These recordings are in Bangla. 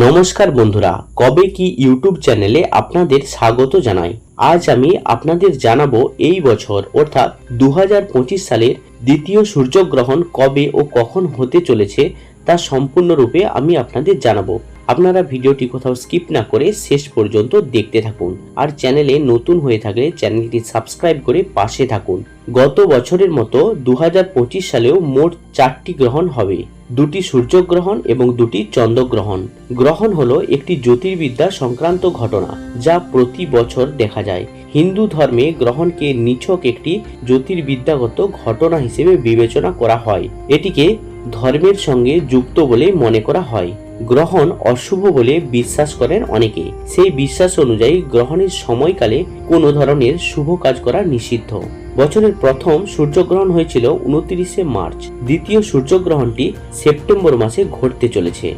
নমস্কার বন্ধুরা, কবে কি ইউটিউব চ্যানেলে আপনাদের স্বাগত জানাই। আজ আমি আপনাদের জানাবো এই বছর অর্থাৎ 2025 সালের দ্বিতীয় সূর্যগ্রহণ কবে ও কখন হতে চলেছে তা সম্পূর্ণরূপে আমি আপনাদের জানাবো। আপনারা ভিডিওটি কোথাও স্কিপ না করে শেষ পর্যন্ত দেখতে থাকুন, আর চ্যানেলে নতুন হয়ে থাকলে চ্যানেলটি সাবস্ক্রাইব করে পাশে থাকুন। গত বছরের মতো 2025 সালেও মোট 4টি গ্রহণ হবে, 2টি সূর্যগ্রহণ এবং 2টি চন্দ্রগ্রহণ। গ্রহণ হলো একটি জ্যোতির্বিদ্যা সংক্রান্ত ঘটনা যা প্রতি বছর দেখা যায়। হিন্দু ধর্মে গ্রহণকে নিছক একটি জ্যোতির্বিদ্যাগত ঘটনা হিসেবে বিবেচনা করা হয়। এটিকে ধর্মের সঙ্গে যুক্ত বলে মনে করা হয়। গ্রহণ অশুভ বলে বিশ্বাস করেন অনেকে। সেই বিশ্বাস অনুযায়ী গ্রহণের সময়কালে কোনো ধরনের শুভ কাজ করা নিষিদ্ধ। বছরের প্রথম সূর্যগ্রহণ হয়েছিল 29শে মার্চ। দ্বিতীয় সূর্যগ্রহণটি সেপ্টেম্বর মাসে ঘটতে চলেছে।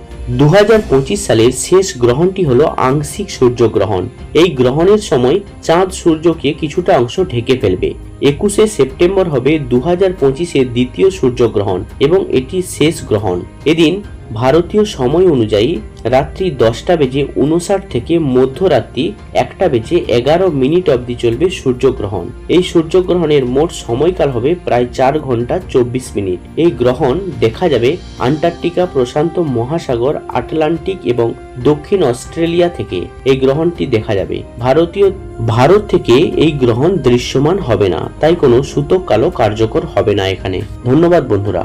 2025 সালের শেষ গ্রহণটি হলো আংশিক সূর্যগ্রহণ। এই গ্রহণের সময় চাঁদ সূর্যকে কিছুটা অংশ ঢেকে ফেলবে। 21শে সেপ্টেম্বর হবে 2025-এর দ্বিতীয় সূর্যগ্রহণ এবং এটি শেষ গ্রহণ। এদিন ভারতীয় সময় অনুযায়ী রাত্রি 10:59 থেকে মধ্যরাত্রি 1:11 অবধি চলবে সূর্যগ্রহণ। এই সূর্যগ্রহণের মোট সময়কাল হবে প্রায় 4 ঘন্টা 24 মিনিট। এই গ্রহণ দেখা যাবে আন্টার্কটিকা, প্রশান্ত মহাসাগর, আটলান্টিক এবং দক্ষিণ অস্ট্রেলিয়া থেকে এই গ্রহণটি দেখা যাবে। ভারত থেকে এই গ্রহণ দৃশ্যমান হবে না, তাই কোনো সূতক কালো কার্যকর হবে না এখানে। ধন্যবাদ বন্ধুরা।